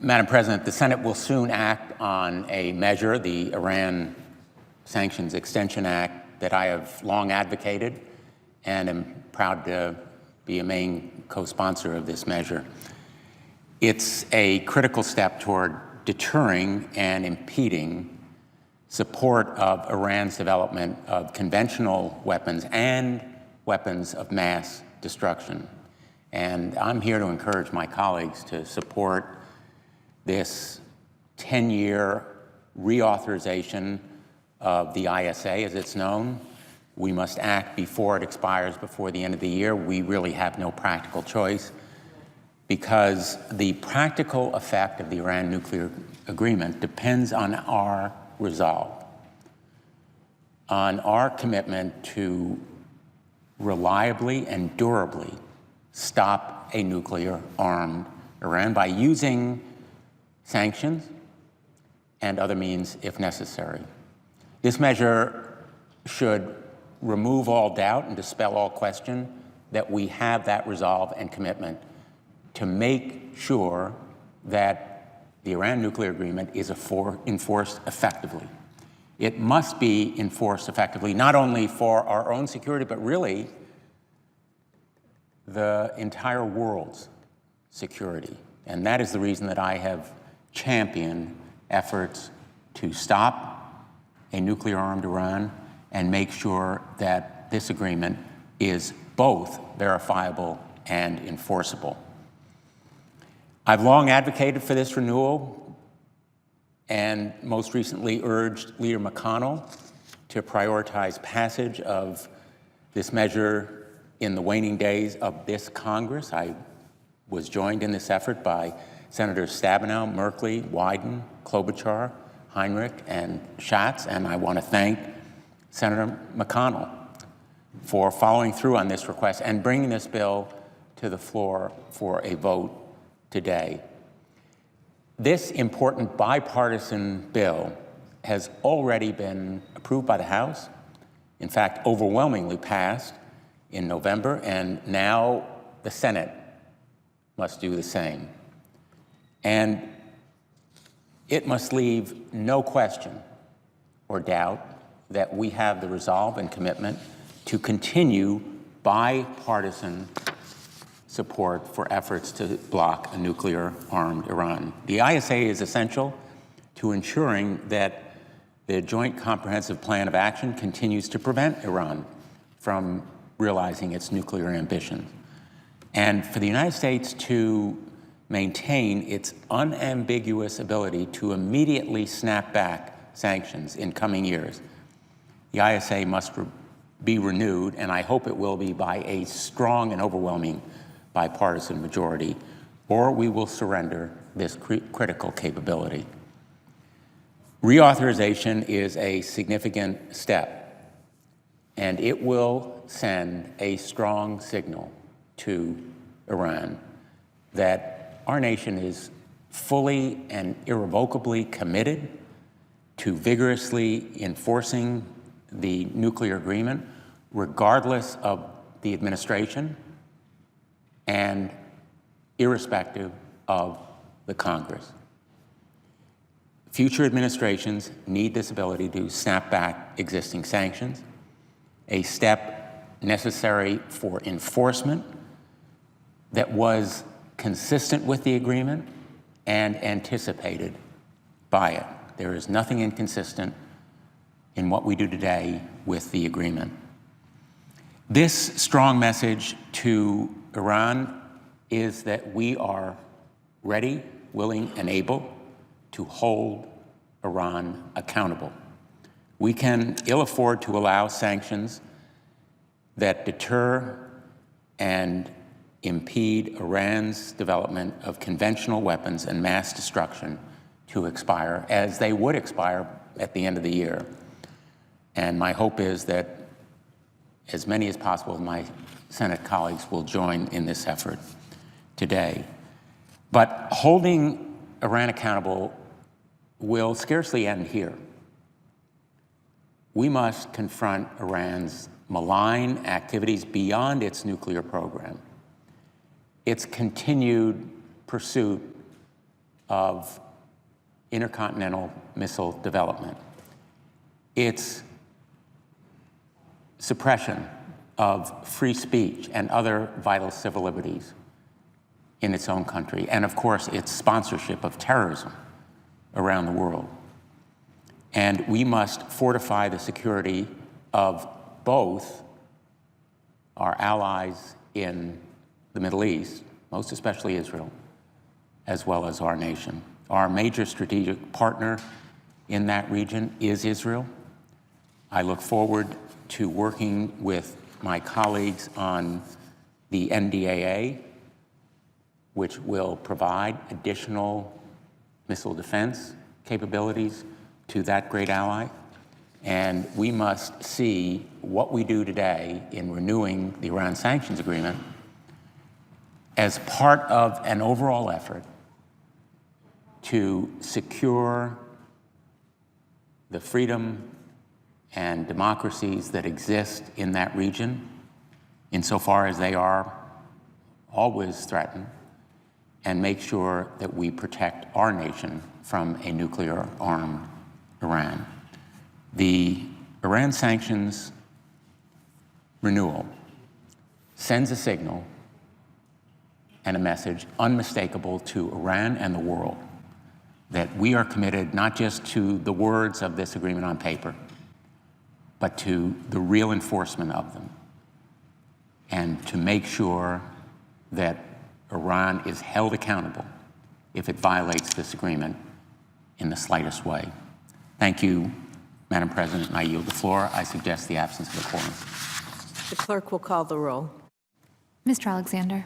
Madam President, the Senate will soon act on a measure, the Iran Sanctions Extension Act, that I have long advocated and am proud to be a main co-sponsor of this measure. It's a critical step toward deterring and impeding support of Iran's development of conventional weapons and weapons of mass destruction. And I'm here to encourage my colleagues to support this 10-year reauthorization of the ISA, as it's known. We must act before it expires, before the end of the year. We really have no practical choice, because the practical effect of the Iran nuclear agreement depends on our resolve, on our commitment to reliably and durably stop a nuclear-armed Iran by using sanctions and other means if necessary. This measure should remove all doubt and dispel all question that we have that resolve and commitment to make sure that the Iran nuclear agreement is enforced effectively. It must be enforced effectively, not only for our own security, but really the entire world's security. And that is the reason that I have championed efforts to stop a nuclear-armed Iran and make sure that this agreement is both verifiable and enforceable. I've long advocated for this renewal and most recently urged Leader McConnell to prioritize passage of this measure in the waning days of this Congress. I was joined in this effort by Senators Stabenow, Merkley, Wyden, Klobuchar, Heinrich, and Schatz, and I want to thank Senator McConnell for following through on this request and bringing this bill to the floor for a vote today. This important bipartisan bill has already been approved by the House, in fact, overwhelmingly passed in November, and now the Senate must do the same. And it must leave no question or doubt that we have the resolve and commitment to continue bipartisan support for efforts to block a nuclear-armed Iran. The ISA is essential to ensuring that the Joint Comprehensive Plan of Action continues to prevent Iran from realizing its nuclear ambitions, and for the United States to maintain its unambiguous ability to immediately snap back sanctions in coming years. The ISA must be renewed, and I hope it will be by a strong and overwhelming bipartisan majority, or we will surrender this critical capability. Reauthorization is a significant step, and it will send a strong signal to Iran that our nation is fully and irrevocably committed to vigorously enforcing the nuclear agreement, regardless of the administration and irrespective of the Congress. Future administrations need this ability to snap back existing sanctions, a step necessary for enforcement that was consistent with the agreement and anticipated by it. There is nothing inconsistent in what we do today with the agreement. This strong message to Iran is that we are ready, willing, and able to hold Iran accountable. We can ill afford to allow sanctions that deter and impede Iran's development of conventional weapons and mass destruction to expire, as they would expire at the end of the year. And my hope is that as many as possible of my Senate colleagues will join in this effort today. But holding Iran accountable will scarcely end here. We must confront Iran's malign activities beyond its nuclear program, its continued pursuit of intercontinental missile development. It's suppression of free speech and other vital civil liberties in its own country, and of course, its sponsorship of terrorism around the world. And we must fortify the security of both our allies in the Middle East, most especially Israel, as well as our nation. Our major strategic partner in that region is Israel. I look forward to working with my colleagues on the NDAA, which will provide additional missile defense capabilities to that great ally. And we must see what we do today in renewing the Iran Sanctions Agreement as part of an overall effort to secure the freedom and democracies that exist in that region, insofar as they are always threatened, and make sure that we protect our nation from a nuclear-armed Iran. The Iran sanctions renewal sends a signal and a message unmistakable to Iran and the world that we are committed not just to the words of this agreement on paper, but to the real enforcement of them, and to make sure that Iran is held accountable if it violates this agreement in the slightest way. Thank you, Madam President, and I yield the floor. I suggest the absence of a quorum. The clerk will call the roll. Mr. Alexander.